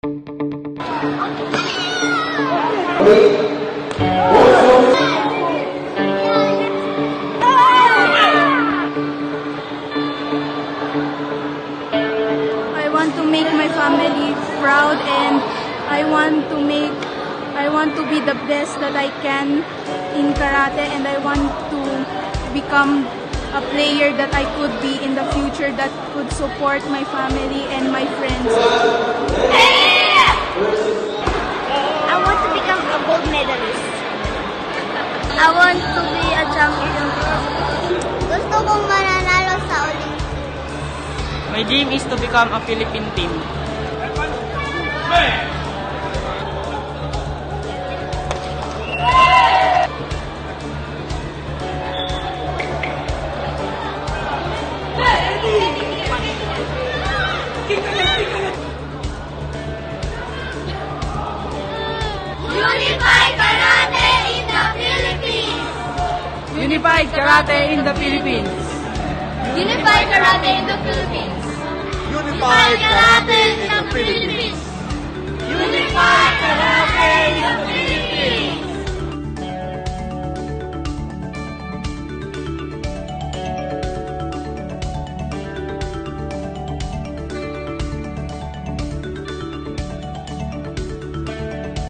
I want to make my family proud, and I want to be the best that I can in karate, and I want to become a player that I could be in the future that could support my family and my friends. I want to become a gold medalist. I want to be a champion. Gusto kong mananalo sa Olympics. My dream is to become a Philippine team. Unified Karate in the Philippines! Unified Karate in the Philippines! Unified Karate in the Philippines! Unified Karate in the Philippines!